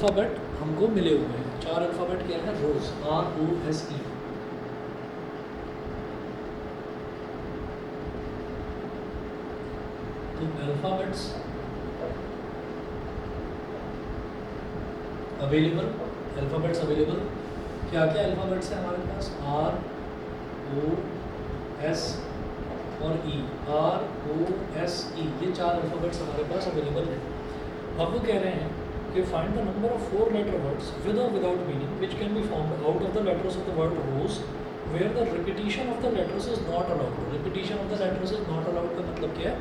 Alphabet हमको मिले हुए हैं। 4 अल्फ़ाबेट क्या है? रोज़, ROSE। तो अल्फ़ाबेट्स अवेलेबल, अल्फ़ाबेट्स अवेलेबल क्या क्या अल्फ़ाबेट्स हैं हमारे पास? ROS और E, ROSE, ये 4 अल्फ़ाबेट्स हमारे पास अवेलेबल हैं। अब वो कह रहे हैं कि find the number of 4 letter words with और without meaning which can be formed out of the letters of the word rose where the repetition of the letters is not allowed. Repetition of the letters is not allowed का मतलब क्या है?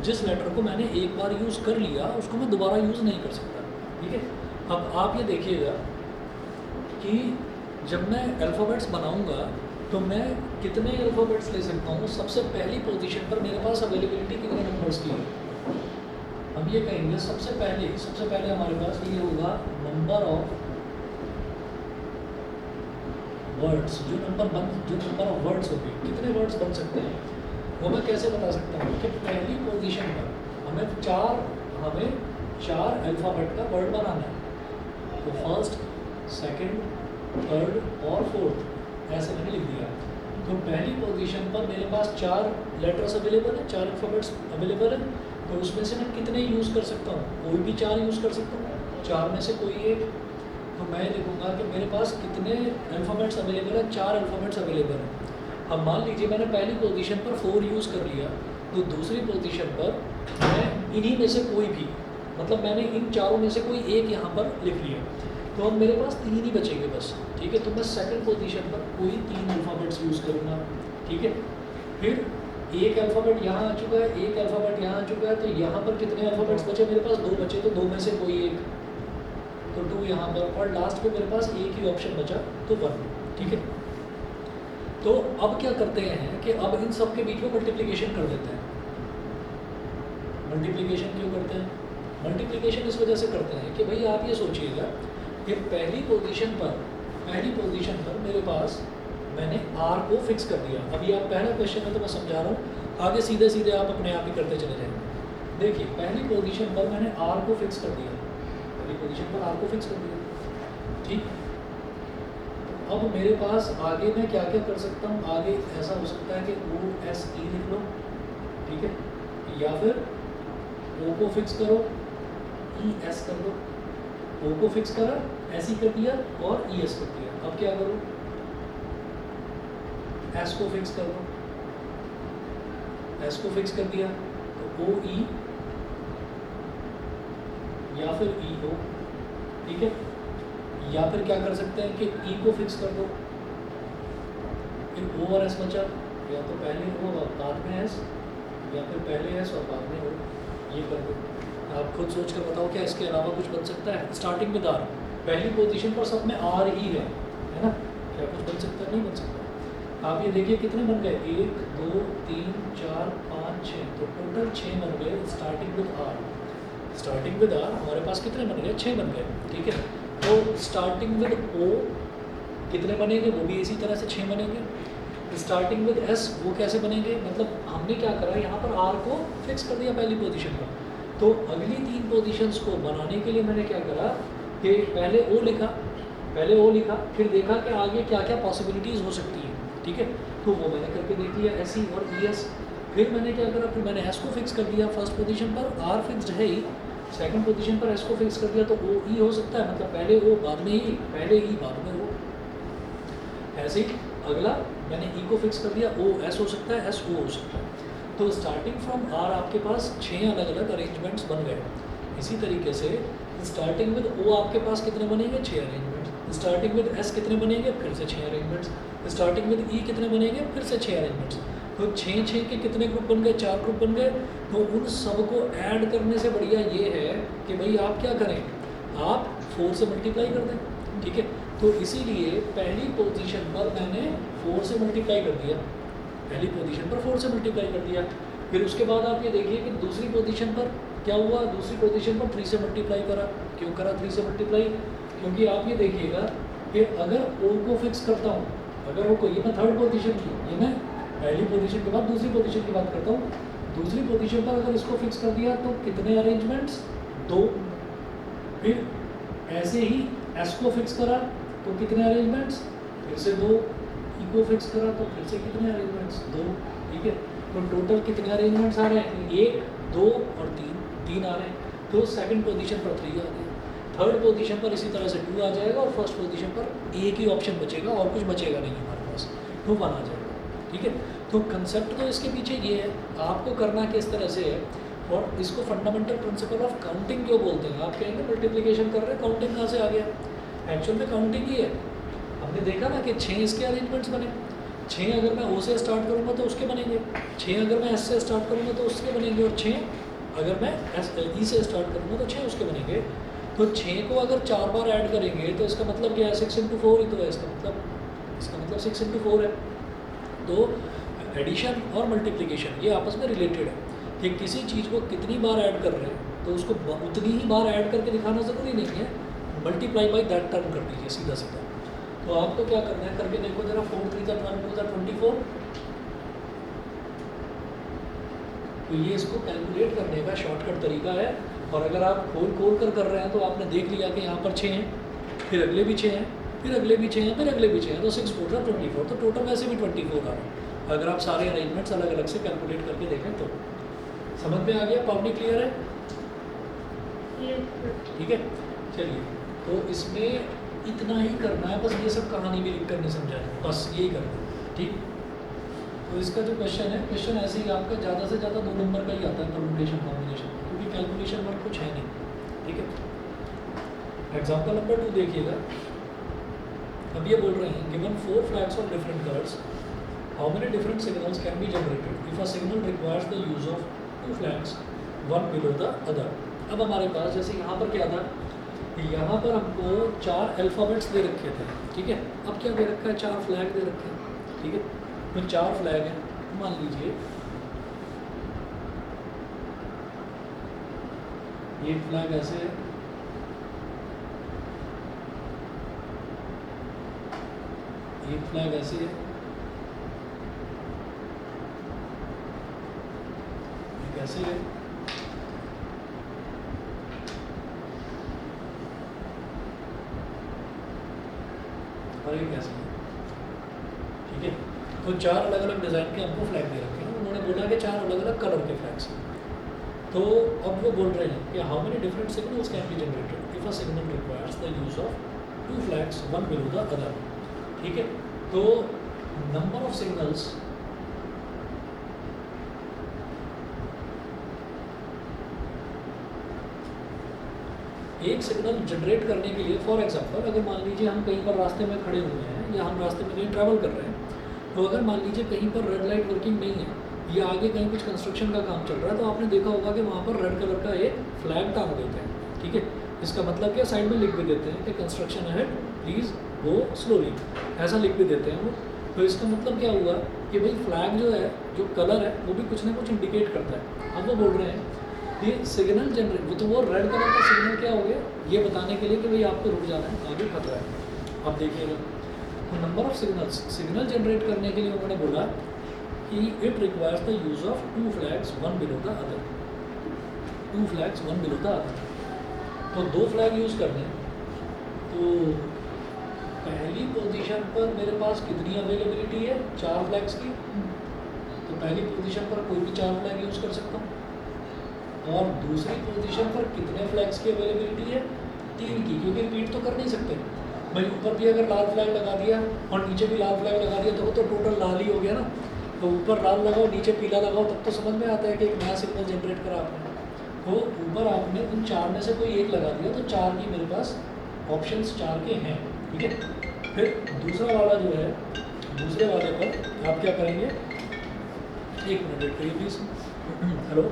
जिस letter को मैंने एक बार use कर लिया उसको मैं दोबारा यूज़ नहीं कर सकता। ठीक है, अब आप ये देखिएगा कि जब मैं अल्फ़ाबेट्स बनाऊंगा तो मैं कितने अल्फ़ाबेट्स ले सकता हूँ। सबसे पहली पोजीशन पर मेरे पास अवेलेबिलिटी कितने नंबर्स की है? हम ये कहेंगे सबसे पहले हमारे पास ये होगा नंबर ऑफ वर्ड्स। जो नंबर ऑफ वर्ड्स होंगे, कितने वर्ड्स बन सकते हैं वो मैं कैसे बता सकता हूँ कि पहली पोजीशन पर हमें चार अल्फ़ाबेट का वर्ड बनाना है। तो फर्स्ट, सेकंड, थर्ड और फोर्थ ऐसे मैंने लिख दिया। तो पहली पोजीशन पर मेरे पास 4 लेटर्स अवेलेबल है, 4 अल्फ़ाबेट्स अवेलेबल है। तो उसमें से मैं कितने यूज़ कर सकता हूँ? कोई भी 4 यूज़ कर सकता हूँ, 4 में से कोई एक। तो मैं लिखूँगा कि मेरे पास कितने अल्फ़ाबेट्स अवेलेबल है? 4 अल्फ़ाबेट्स अवेलेबल हैं। अब मान लीजिए मैंने पहली पोजीशन पर 4 यूज़ कर लिया, तो दूसरी पोजीशन पर मैं इन्हीं में से कोई भी, मतलब मैंने इन चारों में से कोई एक यहाँ पर लिख लिया, तो अब मेरे पास 3 ही बचेंगे बस। ठीक है, तो मैं सेकंड पोजीशन पर कोई 3 अल्फ़ाबेट्स यूज़ करूँगा। ठीक है, फिर एक अल्फ़ाबेट यहाँ आ चुका है, एक अल्फ़ाबेट यहाँ आ चुका है, तो यहाँ पर कितने अल्फ़ाबेट्स बचे? मेरे पास 2 बचे, तो 2 में से कोई एक, तो 2 यहाँ पर, और लास्ट में मेरे पास एक ही ऑप्शन बचा, तो 1। ठीक है, तो अब क्या करते हैं कि अब इन सब के बीच में मल्टीप्लिकेशन कर देते हैं। मल्टीप्लिकेशन क्यों करते हैं? मल्टीप्लिकेशन इस वजह से करते हैं कि भाई आप ये सोचिएगा कि पहली पोजीशन पर मेरे पास मैंने R को फिक्स कर दिया। अभी आप पहला क्वेश्चन है तो मैं समझा रहा हूँ, आगे सीधे सीधे आप अपने आप ही करते चले जाएंगे। देखिए, पहली पोजीशन पर मैंने R को फिक्स कर दिया, पहली पोजीशन पर R को फिक्स कर दिया। ठीक, अब मेरे पास आगे मैं क्या क्या कर सकता हूँ? आगे ऐसा हो सकता है कि OSE लिख लो, ठीक है, या फिर O को फिक्स करो, ES कर दो। O को फिक्स करा, SE कर दिया और ES कर दिया। अब क्या करूँ? S को फिक्स कर दो, S को फिक्स कर दिया तो OE या फिर EO। ठीक है, या फिर क्या कर सकते हैं कि E को फिक्स कर दो, फिर O और S बचा, या तो पहले O और बाद में S, या फिर पहले S और बाद में O। ये कर दो। आप खुद सोच कर बताओ क्या इसके अलावा कुछ बन सकता है? स्टार्टिंग में R, पहली पोजीशन पर सब में R ही है ना? क्या कुछ बन सकता है? नहीं बन सकता। आप ये देखिए कितने बन गए, 1 2 3 4 5 6, तो टोटल 6 बन गए starting with R। Starting with R हमारे पास कितने बन गए? 6 बन गए। ठीक है, तो स्टार्टिंग विद O कितने बनेंगे? वो भी इसी तरह से 6 बनेंगे। स्टार्टिंग विद S वो कैसे बनेंगे? मतलब हमने क्या करा, यहाँ पर R को फिक्स कर दिया पहली पोजीशन पर, तो अगली 3 पोजीशंस को बनाने के लिए मैंने क्या करा कि पहले O लिखा, फिर देखा कि आगे क्या क्या पॉसिबिलिटीज़ हो सकती है। ठीक है, तो वो मैंने करके देख लिया, SE और ES। फिर मैंने क्या करा, फिर मैंने S को फिक्स कर दिया फर्स्ट पोजीशन पर, R फिक्स्ड है ही, सेकंड पोजीशन पर S को फिक्स कर दिया, तो OE हो सकता है, मतलब पहले O बाद में E, पहले E बाद में O। ऐसे ही अगला मैंने E को फिक्स कर दिया, OS हो सकता है, SO हो सकता है। तो स्टार्टिंग फ्रॉम R आपके पास 6 अलग अलग अरेंजमेंट्स बन गए। इसी तरीके से स्टार्टिंग विद O आपके पास कितने बनेंगे? 6 अरेंजमेंट्स। स्टार्टिंग विद S कितने बनेंगे? फिर से 6 अरेंजमेंट्स। स्टार्टिंग विद E कितने बनेंगे? फिर से 6 अरेंजमेंट्स। तो 6 के कितने ग्रुप बन गए? 4 ग्रुप बन गए। तो उन सबको ऐड करने से बढ़िया ये है कि भाई आप क्या करें, आप 4 से मल्टीप्लाई कर दें। ठीक है, तो इसीलिए पहली पोजीशन पर मैंने 4 से मल्टीप्लाई कर दिया, पहली पोजीशन पर 4 से मल्टीप्लाई कर दिया। फिर उसके बाद आप ये देखिए कि दूसरी पोजीशन पर क्या हुआ, दूसरी पोजीशन पर 3 से मल्टीप्लाई करा। क्यों करा 3 से मल्टीप्लाई? क्योंकि आप ये देखिएगा कि अगर O को फिक्स करता हूँ, अगर O को, ये मैं थर्ड पोजीशन की, ये मैं पहली पोजीशन के बाद दूसरी पोजीशन की बात करता हूँ। दूसरी पोजीशन पर अगर इसको फिक्स कर दिया तो कितने अरेंजमेंट्स? 2। फिर ऐसे ही एस को फिक्स करा तो कितने अरेंजमेंट्स, फिर से 2, ई को फिक्स करा तो फिर से कितने अरेंजमेंट्स, 2, ठीक है। तो टोटल कितने अरेंजमेंट्स आ रहे हैं, 1, 2 और 3 आ रहे हैं। तो सेकंड पोजीशन पर 3 आ गया, थर्ड पोजीशन पर इसी तरह से 2 आ जाएगा और फर्स्ट पोजीशन पर एक ही ऑप्शन बचेगा और कुछ बचेगा नहीं हमारे पास, तो 1 आ जाएगा, ठीक है। तो कंसेप्ट तो इसके पीछे ये है, आपको करना किस तरह से है, और इसको फंडामेंटल प्रिंसिपल ऑफ काउंटिंग क्यों बोलते हैं। आप कहेंगे मल्टीप्लिकेशन कर रहे हैं, काउंटिंग कहाँ से आ गया, एक्चुअल में काउंटिंग ही है। हमने देखा ना कि 6 इसके अरेंजमेंट्स बने, 6 अगर मैं ओ से स्टार्ट करूँगा तो उसके बनेंगे, 6 अगर मैं एस से स्टार्ट करूँगा तो उसके बनेंगे, और 6 अगर मैं ई से स्टार्ट करूँगा तो 6 उसके बनेंगे। तो 6 को अगर 4 बार ऐड करेंगे तो इसका मतलब क्या है, 6 इंटू 4 ही तो है, इसका मतलब 6 इंटू 4 है। तो एडिशन और मल्टीप्लिकेशन ये आपस में रिलेटेड है कि किसी चीज़ को कितनी बार ऐड कर रहे हैं तो उसको उतनी ही बार ऐड करके दिखाना ज़रूरी नहीं है, मल्टीप्लाई बाई दैट टर्म कर दीजिए सीधा सीधा। तो आपको क्या करना है, करके देखो जरा, 4 3 12 2 24। तो ये इसको कैलकुलेट करने का शॉर्टकट तरीका है। और अगर आप खोल कर रहे हैं तो आपने देख लिया कि यहाँ पर 6 हैं, फिर अगले भी 6 हैं, फिर अगले भी 6 हैं, फिर अगले भी 6 हैं, तो 6 4 24, तो टोटल वैसे भी 24 आ रहा है। अगर आप सारे अरेंजमेंट्स अलग अलग से कैलकुलेट करके देखें तो समझ में आ गया, पावनी क्लियर है, ठीक है। चलिए, तो इसमें इतना ही करना है, बस ये सब कहानी भी लिख कर नहीं समझा है, बस यही करना है, ठीक। तो इसका जो क्वेश्चन है, क्वेश्चन ऐसे ही आपका ज़्यादा से ज़्यादा 2 नंबर का ही आता है, परम्यूटेशन कॉम्बिनेशन, क्योंकि कैलकुलेशन वर्क कुछ है नहीं, ठीक है। एग्जाम्पल नंबर 2 देखिएगा। अब ये बोल रहे हैं, given 4 flags of different colours, how many different signals can be generated if a signal requires the use of 2 flags, one below the other. अब हमारे पास जैसे यहाँ पर क्या था, यहाँ पर हमको 4 अल्फ़ाबेट्स दे रखे थे, ठीक है। अब क्या दे रखा है, 4 फ्लैग दे रखे हैं, ठीक है। तो 4 फ्लैग हैं, मान लीजिए ये फ्लैग ऐसे है, एक फ्लैग ऐसे है, एक ऐसे है, और एक ऐसे है, ठीक है। तो 4 अलग अलग डिज़ाइन के हमको फ्लैग दे रखे हैं, उन्होंने बोला कि 4 अलग अलग कलर के फ्लैग्स हैं। तो अब वो बोल रहे हैं कि how many different signals can be generated if a signal requires the use of 2 flags, one below the other, ठीक है। तो नंबर ऑफ सिग्नल्स एक सिग्नल जनरेट करने के लिए, फॉर एग्जांपल अगर मान लीजिए हम कहीं पर रास्ते में खड़े हुए हैं या हम रास्ते में कहीं ट्रैवल कर रहे हैं, तो अगर मान लीजिए कहीं पर रेड लाइट वर्किंग नहीं है या आगे कहीं कुछ कंस्ट्रक्शन का काम चल रहा है, तो आपने देखा होगा कि वहाँ पर रेड कलर का एक फ्लैग टांग देते हैं, ठीक है। इसका मतलब क्या, साइड में लिख भी देते हैं कि construction ahead please go slowly, ऐसा लिख भी देते हैं वो। तो इसका मतलब क्या हुआ कि भाई फ्लैग जो है, जो कलर है वो भी कुछ ना कुछ इंडिकेट करता है। अब वो बोल रहे हैं कि सिग्नल जनरेट, तो वो रेड कलर का सिग्नल क्या हो गया, ये बताने के लिए कि भाई आपको रुक जाना है, आगे खतरा है। अब देखिएगा, तो number of signals, signal generate करने के लिए उन्होंने बोला कि it requires the use of 2 flags, one below the other, 2 flags one below the other. तो 2 फ्लैग यूज़ करने हैं, तो पहली पोजीशन पर मेरे पास कितनी अवेलेबिलिटी है, 4 फ्लैग्स की, तो पहली पोजीशन पर कोई भी 4 फ्लैग यूज़ कर सकता हूँ। और दूसरी पोजीशन पर कितने फ्लैग्स की अवेलेबिलिटी है, 3 की, क्योंकि रिपीट तो कर नहीं सकते भाई। ऊपर भी अगर लाल फ्लैग लगा दिया और नीचे भी लाल फ्लैग लगा दिया तो वो तो टोटल लाल ही हो गया ना। तो ऊपर लाल लगाओ नीचे पीला लगाओ, तब तो समझ में आता है कि एक नया सिग्नल जनरेट करा आपने। तो ऊपर आपने उन 4 में से कोई एक लगा दिया, तो 4 की मेरे पास ऑप्शंस 4 के हैं, ठीक है। फिर दूसरा वाला जो है, दूसरे वाले पर आप क्या करेंगे, एक मिनट वेट करिए प्लीज़। हेलो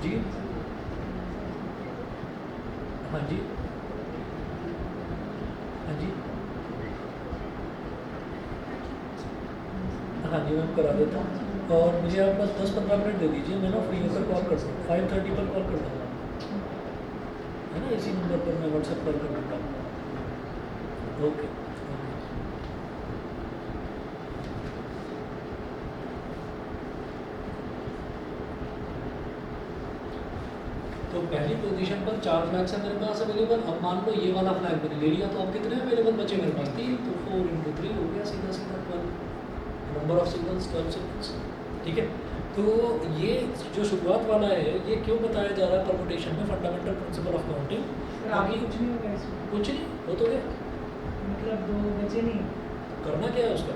जी, हाँ जी, हाँ जी, हाँ जी, मैं करा देता हूँ। और मुझे आप बस 10-15 मिनट दे दीजिए, मैं ना फ्री होकर कॉल कर सकता हूँ, 5:30 पर कॉल कर दूँगा, है ना। इसी नंबर पर मैं व्हाट्सएप कॉल कर देता हूँ। ओके। तो पहली पोजीशन पर 4 फ्लैग्स है मेरे पास अवेलेबल। अब मान लो ये वाला फ्लैग मैंने ले लिया, तो अब कितने अवेलेबल बचे मेरे पास? 3। तो 4 × 3 हो गया सीधा सीधा 12, नंबर ऑफ सिग्नल्स 12 सिग्नल्स। ठीक है, तो ये जो शुरुआत वाला है ये क्यों बताया जा रहा है परम्यूटेशन में? Fundamental principle of counting. आगे कुछ नहीं होगा इसमें, कुछ नहीं हो तो क्या, मतलब 2 बचे नहीं। करना क्या है उसका?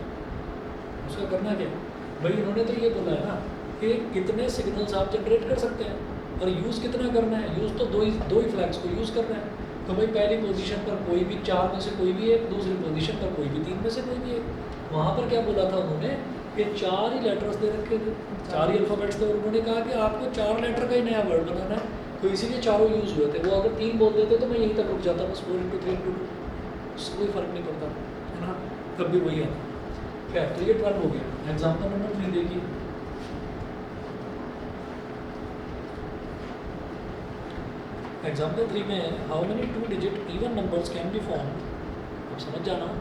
उसका करना क्या है भाई? इन्होंने तो ये बोला है ना कि कितने सिग्नल्स आप जनरेट कर सकते हैं और यूज़ कितना करना है। यूज़ तो दो ही फ्लैग्स को यूज़ करना है। तो भाई पहली पोजीशन पर कोई भी 4 में से कोई भी एक, दूसरी पोजीशन पर कोई भी 3 में से कोई भी एक। वहाँ पर क्या बोला था उन्होंने कि 4 ही लेटर्स दे रखे थे, 4 ही अल्फ़ाबेट्स थे, और उन्होंने कहा कि आपको 4 लेटर का ही नया वर्ड बनाना है। तो इसीलिए चारों यूज़ हुए थे। वो अगर 3 बोल देते तो मैं यहीं तक रुक जाता, बस 4 × 3 × 2, उससे कोई फ़र्क नहीं पड़ता है ना, तब भी वही आता। खैर, तो ये 12 हो गया। एग्जाम्पल नंबर 3 देखिए। एग्जाम्पल 3 में how many 2 digit even numbers can be formed. अब समझ जाना,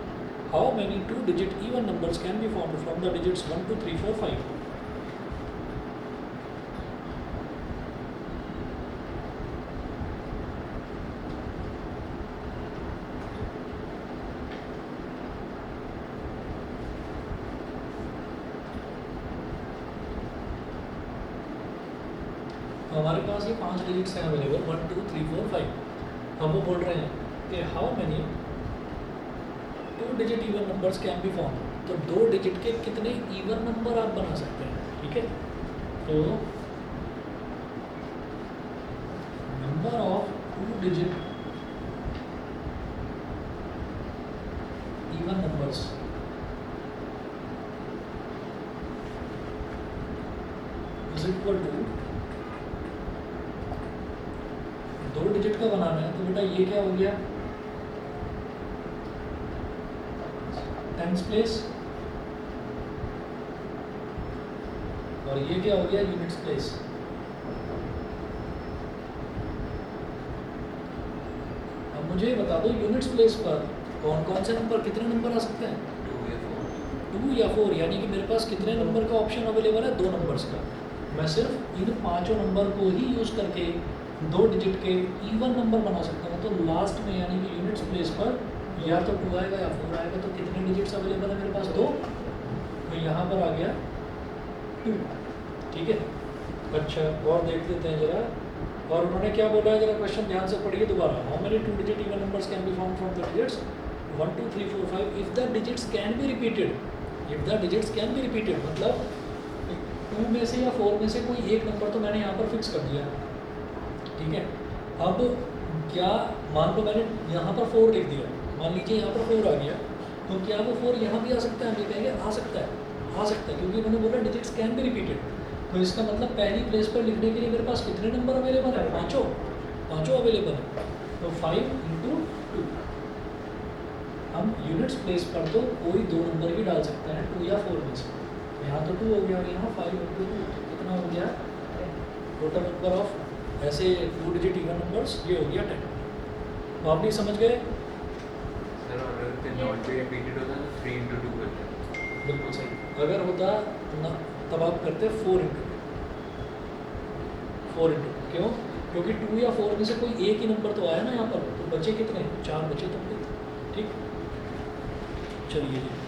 how many 2 digit even numbers can be formed from the digits 1 2 3 4 5। तो हमारे पास ये 5 डिजिट्स हैं अवेलेबल, 1 2 3 4 5। हम वो बोल रहे हैं कि how many 2 digit even numbers can be form. तो 2 डिजिट के कितने इवन नंबर आप बना सकते हैं। ठीक है, तो number of 2 digit even numbers is equal to, 2 digit का बनाना है तो बेटा ये क्या हो गया, टेंस प्लेस, और ये क्या हो गया, यूनिट्स प्लेस। अब मुझे ये बता दो यूनिट्स प्लेस पर कौन कौन से नंबर, कितने नंबर आ सकते हैं? 2 या 4। यानी कि मेरे पास कितने नंबर का ऑप्शन अवेलेबल है? 2 नंबर्स का। मैं सिर्फ इन 5 नंबर को ही यूज़ करके 2 डिजिट के इवन नंबर बना सकता हूँ। तो लास्ट में यानी कि यूनिट्स प्लेस पर या तो 2 आएगा या 4 आएगा। तो कितने डिजिट्स अवेलेबल है मेरे पास? 2। तो यहाँ पर आ गया 2। ठीक है, अच्छा और देख लेते हैं जरा। और उन्होंने क्या बोला है, जरा क्वेश्चन ध्यान से पढ़िए दोबारा। How many 2 digit even numbers can be formed from the digits 1 2 3 4 5 if the digits can be repeated. If the digits can be repeated मतलब 2 में से या 4 में से कोई एक नंबर तो मैंने यहाँ पर फिक्स कर दिया। ठीक है, अब क्या मान लो मैंने यहाँ पर 4 लिख दिया, मान लीजिए यहाँ पर 4 आ गया, तो क्या वो 4 यहाँ भी आ सकता है? हम ये कहेंगे आ सकता है, क्योंकि उन्होंने बोला डिजिट्स कैन बी रिपीटेड। तो इसका मतलब पहली प्लेस पर लिखने के लिए मेरे पास कितने नंबर अवेलेबल है? पाँचों अवेलेबल है। तो 5 × 2। हम यूनिट्स प्लेस पर तो कोई 2 नंबर ही डाल सकते हैं, 2 या 4 में से। यहाँ तो 2 हो गया और यहाँ 5 × 2 कितना हो गया? टोटल नंबर ऑफ ऐसे 2 डिजिट इवन नंबर्स ये हो गया 10। तो आप नहीं समझ गए? सर अगर नॉट बी रिपीटेड होता तो 3 × 2 करते। बिल्कुल सही। अगर होता ना तब आप करते 4 × 2। क्यों? क्योंकि 2 या 4 में से कोई एक ही नंबर तो आया ना यहाँ पर, तो बचे कितने? 4 बचे तब भी। ठीक, चलिए जी।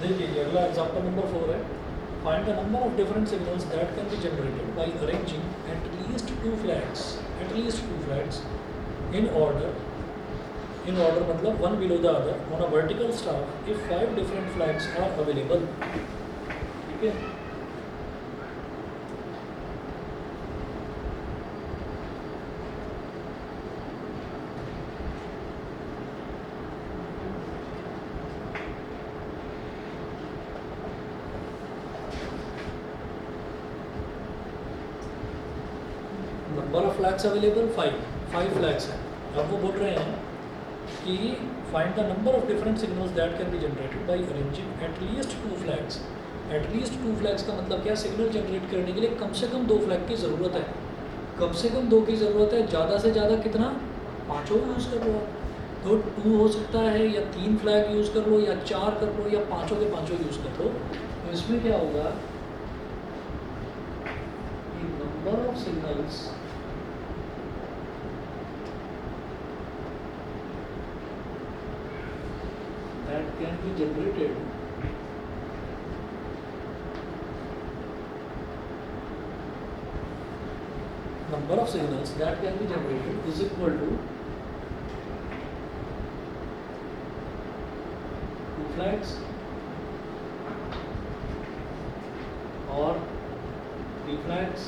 देखिए अगला एग्जाम्पल नंबर 4 है। Find the number of different signals that can be generated by arranging at least 2 flags in order मतलब one below the other on a vertical staff if 5 different flags are available. ठीक है, flags available 5 flags हैं। अब वो बोल रहे हैं कि find the number of different signals that can be generated by arranging at least 2 flags. Eight least 2 flags का मतलब क्या, सिग्नल जनरेट करने के लिए कम से कम 2 फ्लैग की ज़रूरत है। कम से कम 2 की ज़रूरत है, ज़्यादा से ज़्यादा कितना, 5 यूज़ कर लो। तो 2 हो सकता है, या 3 फ्लैग यूज़ कर लो, या 4 कर लो, या 5 के 5 यूज़ कर लो। तो इसमें क्या होगा, number of signals that can be generated number of signals that can be generated is equal to 2 flags or 3 flags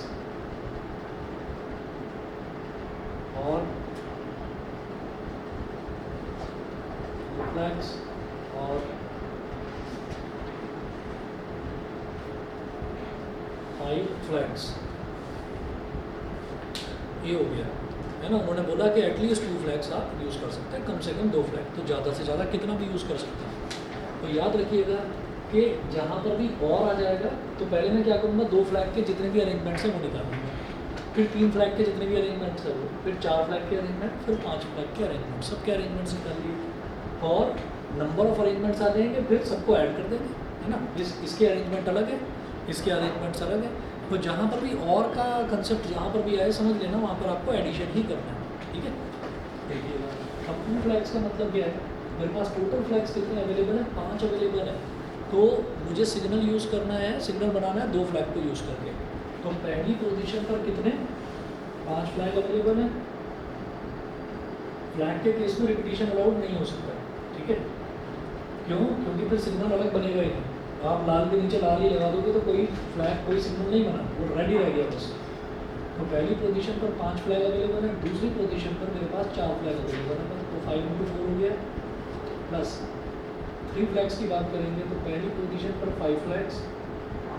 or 4 flags और 5 फ्लैग्स। ये हो गया है ना। उन्होंने बोला कि एटलीस्ट 2 फ्लैग्स आप यूज़ कर सकते हैं, कम से कम 2 फ्लैग, तो ज़्यादा से ज़्यादा कितना भी यूज़ कर सकते हैं। तो याद रखिएगा कि जहाँ पर भी और आ जाएगा तो पहले मैं क्या करूँगा, 2 फ्लैग के जितने भी अरेंजमेंट्स हैं वो निकालूंगा, फिर 3 फ्लैग के जितने भी अरेंजमेंट्स हैं वो, फिर 4 फ्लैग के अरेंजमेंट, फिर 5 फ्लैग के अरेंजमेंट, सबके अरेंजमेंट्स निकाल लिए और नंबर ऑफ अरेंजमेंट्स आ जाएंगे, फिर सबको ऐड कर देंगे, है ना। इसके अरेंजमेंट अलग है, इसके अरेंजमेंट्स अलग है। तो जहाँ पर भी और का कंसेप्ट जहाँ पर भी आए समझ लेना, वहाँ पर आपको एडिशन ही करना है, ठीक है। देखिएगा अब 2 फ्लैग्स का मतलब क्या है, मेरे पास टोटल फ्लैग्स कितने अवेलेबल है, 5 अवेलेबल है। तो मुझे सिग्नल यूज़ करना है, सिग्नल बनाना है 2 फ्लैग को यूज़ करके। तो पहली पोजीशन पर कितने, 5 फ्लैग अवेलेबल है। फ्लैग के केस में रिपीटिशन अलाउड नहीं हो सकता, ठीक है। क्यों, क्योंकि फिर सिग्नल अलग बनेगा ही नहीं। आप लाल के नीचे लाल ही लगा दोगे तो कोई फ्लैग, कोई सिग्नल नहीं बना, वो रेडी रह गया बस। तो पहली पोजीशन पर 5 फ्लैग अवेलेबल है, दूसरी पोजीशन पर मेरे पास 4 फ्लैग अवेलेबल है, तो 5 × 4 हो गया, प्लस 3 फ्लैग्स की बात करेंगे तो पहली पोजीशन पर 5 फ्लैग्स,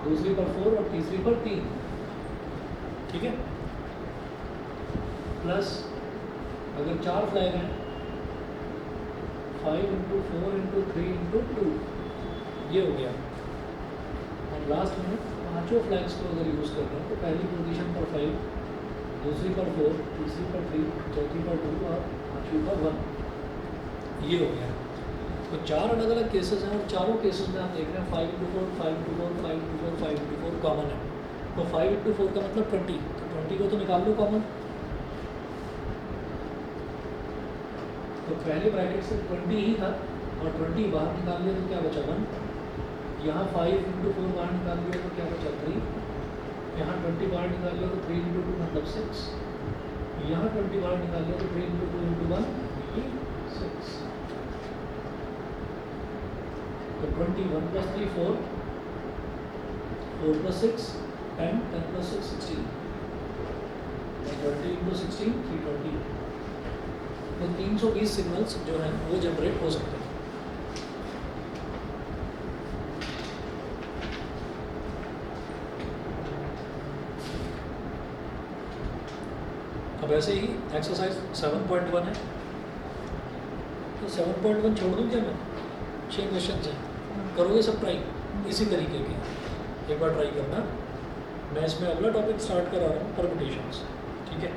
दूसरी पर 4 और तीसरी पर 3, ठीक है। प्लस अगर 4 फ्लैग हैं, 5 × 4 × 3 × 2, ये हो गया। और लास्ट में 5 फ्लैग्स को अगर यूज़ कर रहे हैं तो पहली पोजीशन पर 5, दूसरी पर 4, तीसरी पर 3, चौथी पर 2 और पाँचवीं पर 1, ये हो गया। तो 4 अलग अलग केसेस हैं और चारों केसेस में आप देख रहे हैं 5 × 4, 5 × 4, 5 × 4, 5 × 4 कॉमन है। तो 5 × 4 का मतलब 20, तो 20 को तो निकाल लो कॉमन। तो पहले ब्रैकेट से 20 ही था और 20 बाहर निकाल लिया तो क्या बचा 1। यहाँ 5 × 4 बाहर निकाल लिया तो क्या बचा 3। यहाँ 20 बाहर निकाल लिया तो 3 × 2 मतलब 6। यहाँ 20 बाहर निकाल लिया तो 3 × 2 × 1 6। तो 21 + 3 4, 4 + 6 10, 10 + 6 16, 20 × 16 320। तो 320 सिग्नल्स जो हैं वो जनरेट हो सकते हैं। अब ऐसे ही एक्सरसाइज 7.1 है, तो 7.1 छोड़ दूँ क्या मैं, 6 क्वेश्चन हैं, करोगे सब ट्राई इसी तरीके के, एक बार ट्राई करना। मैं इसमें अगला टॉपिक स्टार्ट करा रहा हूँ, परम्यूटेशंस, ठीक है।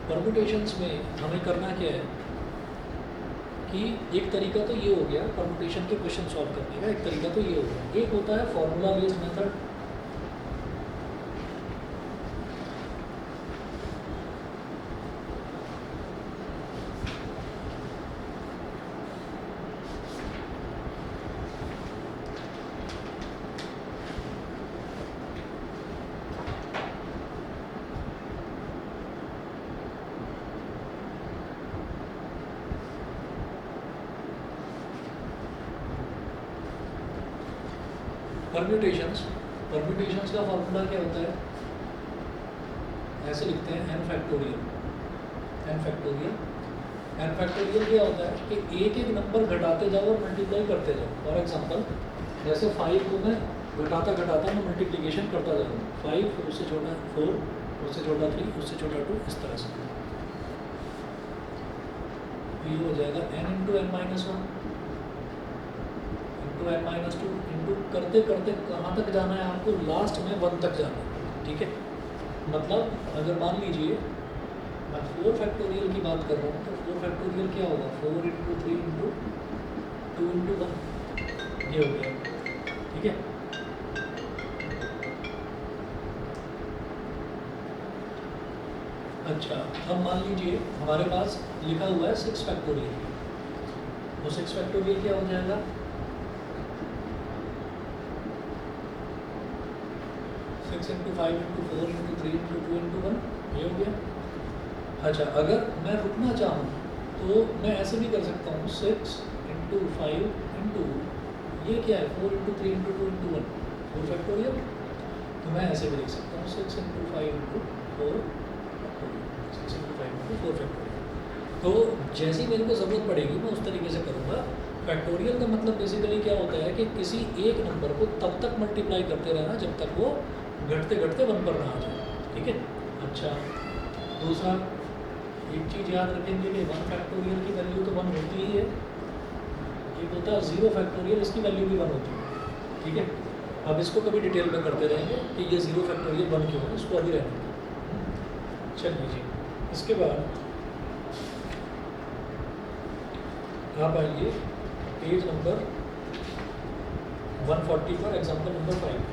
परम्यूटेशंस में हमें करना क्या है कि एक तरीका तो ये हो गया परम्यूटेशन के क्वेश्चन सॉल्व करने का, एक तरीका तो ये हो गया। एक होता है फॉर्मूला बेस्ड मेथड, परम्यूटेशंस का फॉर्मूला क्या होता है, ऐसे लिखते हैं n फैक्टोरियल। n फैक्टोरियल क्या होता है कि एक एक नंबर घटाते जाओ और मल्टीप्लाई करते जाओ। फॉर एग्जांपल जैसे 5 को मैं घटाता मैं मल्टीप्लिकेशन करता जाऊँ, 5 फिर उससे छोटा 4 उससे छोटा 3, उससे छोटा 2, इस तरह से। ये हो जाएगा n into n minus one into n minus two into करते करते कहाँ तक जाना है आपको, लास्ट में 1 तक जाना है, ठीक है। मतलब अगर मान लीजिए मैं 4 फैक्टोरियल की बात कर रहा हूँ, तो 4 फैक्टोरियल क्या होगा, 4 इंटू 3 इंटू 2 इंटू 1, ये हो गया, ठीक है। अच्छा, अब मान लीजिए हमारे पास लिखा हुआ है 6 फैक्टोरियल, तो 6 फैक्टोरियल क्या हो जाएगा, 6 into 5 into 4 into 3 into 2 into 1, ये हो गया। अच्छा, अगर मैं रुकना चाहूँ तो मैं ऐसे भी कर सकता हूँ, 6 इंटू 5 इंटू ये क्या है, 4 इंटू 3 इंटू 2 इंटू 1, 4 फैक्टोरियल। तो मैं ऐसे भी लिख सकता हूँ 6 into 5 into 4 6 into 5 into 4 factorial. तो जैसी मेरे को ज़रूरत पड़ेगी मैं उस तरीके से करूँगा। फैक्टोरियल का मतलब बेसिकली क्या होता है कि किसी एक नंबर को तब तक मल्टीप्लाई करते रहना जब तक वो घटते घटते 1 पर ना आ जाए, ठीक है। अच्छा, दूसरा एक चीज़ याद रखेंगे कि 1 फैक्टोरियल की वैल्यू तो 1 होती ही है, एक होता है 0 फैक्टोरियल, इसकी वैल्यू भी 1 होती है, ठीक है। अब इसको कभी डिटेल में करते रहेंगे कि ये 0 फैक्टोरियल 1 क्यों है, इसको अभी रहने दें। चलिए जी, इसके बाद आप आइए पेज नंबर 140 पर, example number 5।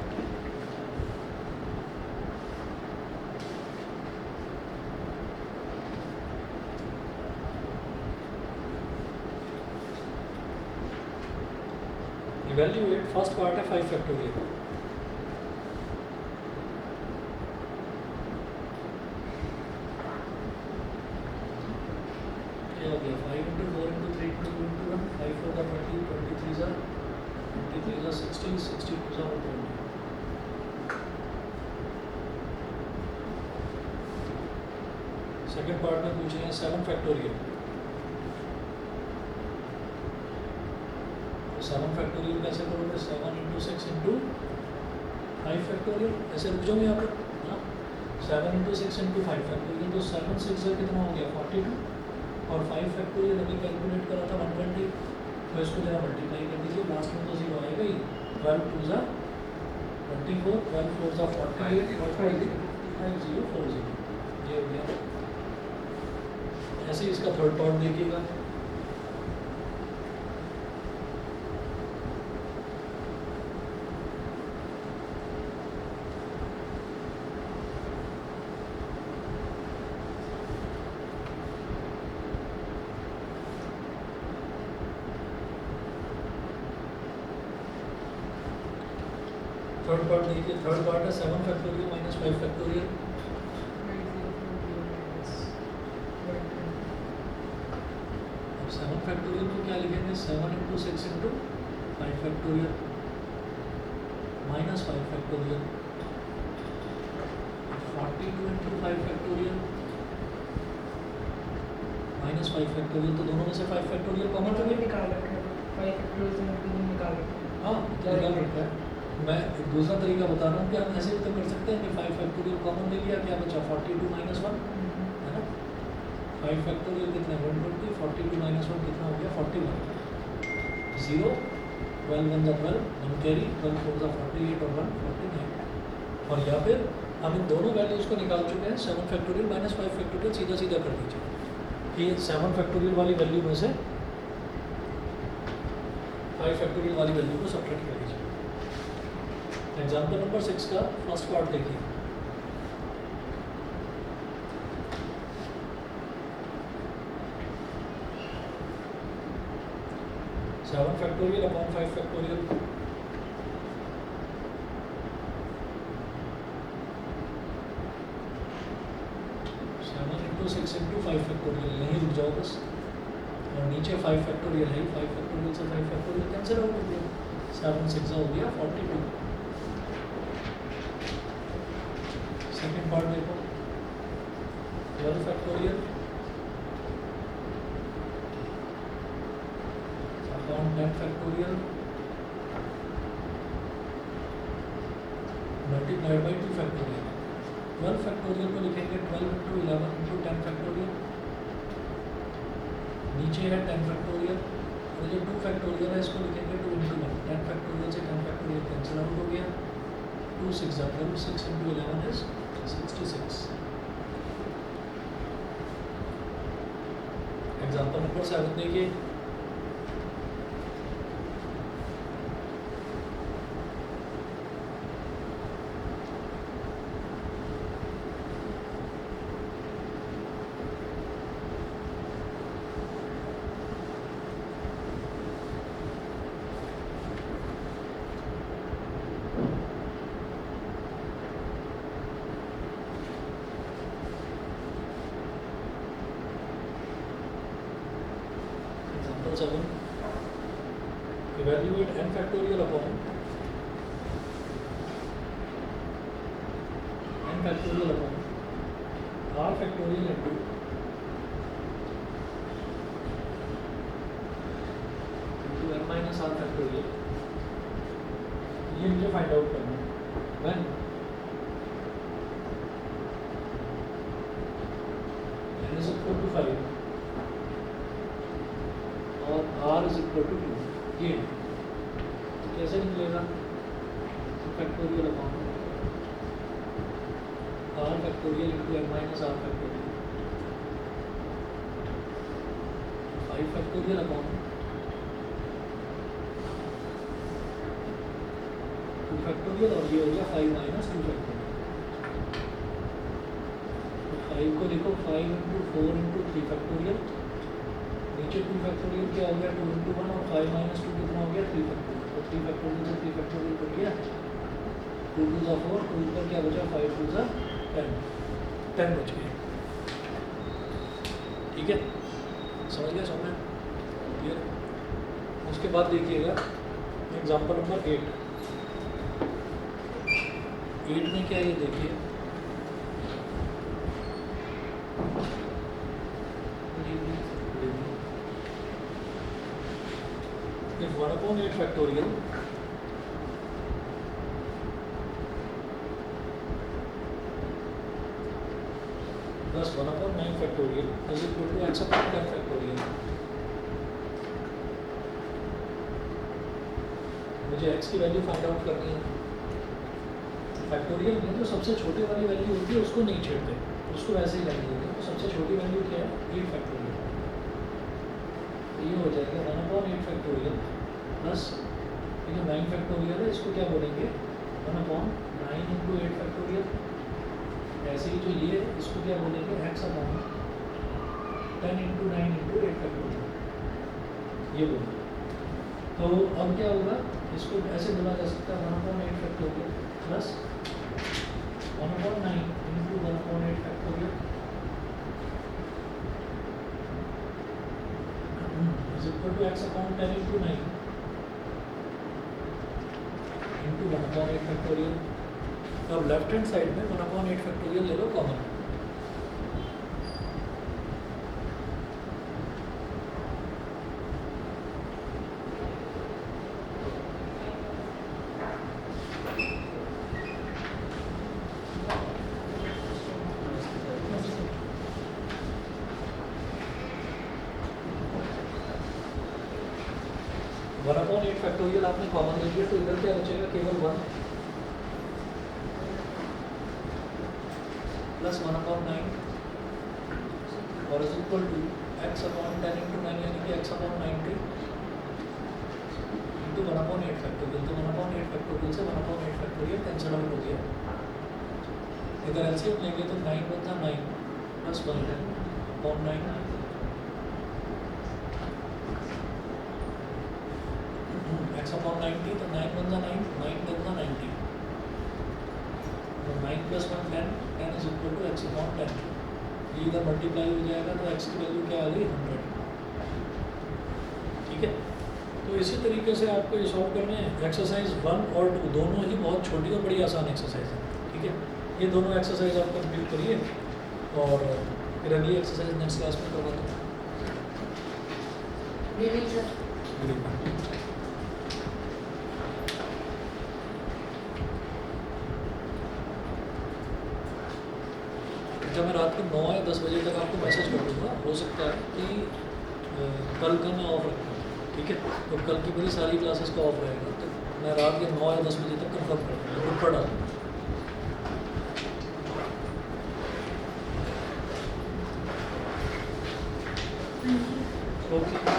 Evaluate, first part है 5 फैक्टोरियल। क्या हो गया, 5 into 4 into 3 into 2 into 1, 5 4 20, 23 60, 62 20। Second part में पूछ रहे हैं 7 फैक्टोरियल। 7 फैक्टोरियल कैसे करोगे, 7 इंटू 6 इंटू 5 फैक्टोरियल, ऐसे रुक जाओ यहाँ पर ना। 7 इंटू 6 इंटू 5 फैक्टोरियल, तो 7 6 से कितना हो गया 42, और 5 फैक्टोरियल अभी कैलकुलेट करा था 120, तो इसको जरा मल्टीप्लाई कर दीजिए, लास्ट में तो 0 आएगा ही। 12 2 ज़ा 24, 12 4 ज़ा 48 और 5040, ये हो गया। ऐसे ही इसका थर्ड पार्ट देखिएगा। थर्ड पार्ट देखिए, थर्ड पार्ट है 7 फैक्टोरियल माइनस 5 फैक्टोरियल। अब 7 फैक्टोरियल को क्या लिखेंगे, 7 into 6 into 5 factorial minus 5 factorial, 42 into 5 factorial minus 5 factorial. तो दोनों में से 5 फैक्टोरियल कॉमन तो रखेंगे, निकाल रखे हैं, 5 फैक्टोरियल से 2 निकाल रखे हैं। हाँ निकाल रखा है। मैं एक दूसरा तरीका बता रहा हूँ कि हम ऐसे भी तो कर सकते हैं कि 5 फैक्टोरियल कॉमन ले लिया, क्या बचा 42 माइनस 1, है ना। 5 फैक्टोरियल कितना 120, 42 माइनस 1 कितना हो गया 41, 0 12 1 12, 1 कैरी, 12 4 48 और 1 49। और या फिर हम इन दोनों वैल्यूज़ को निकाल चुके हैं, 7 फैक्टोरियल माइनस 5 फैक्टोरियल, सीधा सीधा कर दीजिए कि 7 फैक्टोरियल वाली वैल्यू में से 5 फैक्टोरियल वाली वैल्यू को सब्ट्रैक्ट कर दीजिए। एग्जाम्पल नंबर 6 का फर्स्ट पार्ट देखिए। Seven factorial upon 5 factorial, seven into 6 into 5 factorial, यहीं रुक जाओ बस। और नीचे 5 फैक्टोरियल है, 5 फैक्टोरियल से 5 फैक्टोरियल कैंसिल आउट हो गया, 7 6 हो गया 42। सेकेंड पार्ट देखो, 12 factorial upon 10 factorial multiplied by 2 factorial. 12 factorial को लिखेंगे 12 इंटू 11 इंटू 10 फैक्टोरियल, नीचे है 10 फैक्टोरियल, और जो 2 फैक्टोरियल है इसको लिखेंगे 2 इंटू 1, 10 फैक्टोरियल से 10 फैक्टोरियल कैंसिल आउट हो गया, 2 6 are 12, 6 into 11 is 66। Example number 7 देखिए, example 7, evaluate n factorial upon r factorial into n minus r factorial, ये मुझे फाइंड आउट करना है when n is equal to 5 और r is equal to 2, ये तो कैसे निकलेगा, factorial upon r factorial into n minus r factorial, 5 factorial upon 2 factorial, और ये हो गया 5 माइनस 2 फैक्टोरियल। तो 5 को देखो 5 इंटू 4 इंटू 3 फैक्टोरियल, नीचे 2 फैक्टोरियल क्या हो गया 2 इंटू 1, और 5 माइनस 2 कितना हो गया 3 फैक्टोरियल, तो 3 फैक्टोरियल से 3 फैक्टोरियल कट गया, 2 2 ज़ा 4, 2 ऊपर क्या बचा 5 2 ज़ा 10, 10 बच गया। ठीक है, समझ गया समझ क्लियर। उसके बाद देखिएगा एग्जाम्पल नंबर 8 में क्या ये देखिए, if 1/8 factorial plus 1/9 factorial is equal to x upon 10 factorial, मुझे x की वैल्यू फाइंड आउट करनी है। फैक्टोरियल में जो सबसे छोटी वाली वैल्यू होती है उसको नहीं छेड़ते, उसको वैसे ही लगनी होती है। तो सबसे छोटी वैल्यू क्या है 8 फैक्टोरियल, तो ये हो जाएगा 1/8 फैक्टोरियल प्लस ये जो 9 फैक्टोरियल है इसको क्या बोलेंगे 1/9 इंटू 8 फैक्टोरियल, ऐसे ही जो ये है इसको क्या बोलेंगे x upon 10 into 9 into 8 factorial, ये बोलेंगे। तो अब क्या होगा, इसको ऐसे बोला जा सकता है 1/8 factorial plus 1/9 into 1/8 factorial is equal to x upon 10 into 9 into 1/8 factorial. अब लेफ्ट हैंड साइड में 1/8 फैक्टोरियल ले लो कॉमन, वन अपॉन 8 फैक्टोरियल आपने कॉमन ले लिया, तो इधर क्या बचेगा केवल 1 प्लस 1/9 और is equal to x upon 10 into 9 यानी कि x अपॉन 90 इंटू 1/8 फैक्टोरियल। तो 1/8 फैक्टोरियल से 1/8 फैक्टोरियल कैंसिल आउट हो गया। इधर एलसीएम लेंगे तो 9 बचा 9 प्लस 1 अपॉन 9 x अपॉन 90, तो 9 बचा 9, 9 बचा 90, तो 9 plus 1 10, 10 is equal to x upon 10। ये इधर मल्टीप्लाई हो जाएगा तो x की वैल्यू क्या आ गई 100। ठीक है, तो इसी तरीके से आपको ये सॉल्व करने हैं। एक्सरसाइज 1 और 2 दोनों ही बहुत छोटी और बड़ी आसान एक्सरसाइज है। ठीक है, ये दोनों एक्सरसाइज आप कंप्लीट करिए और फिर अगली एक्सरसाइज नेक्स्ट क्लास में करवाता हूँ। Good evening. अच्छा मैं रात को 9 या 10 बजे तक आपको मैसेज कर दूँगा, हो सकता है कि कल का मैं ऑफ रखूँ, ठीक है? तो कल की मेरी सारी क्लासेस का ऑफ रहेगा, तो मैं रात के 9 या 10 बजे तक कंफर्म कर दूँगा, ग्रुप पर डाल दूँगा। Thank you. ओके।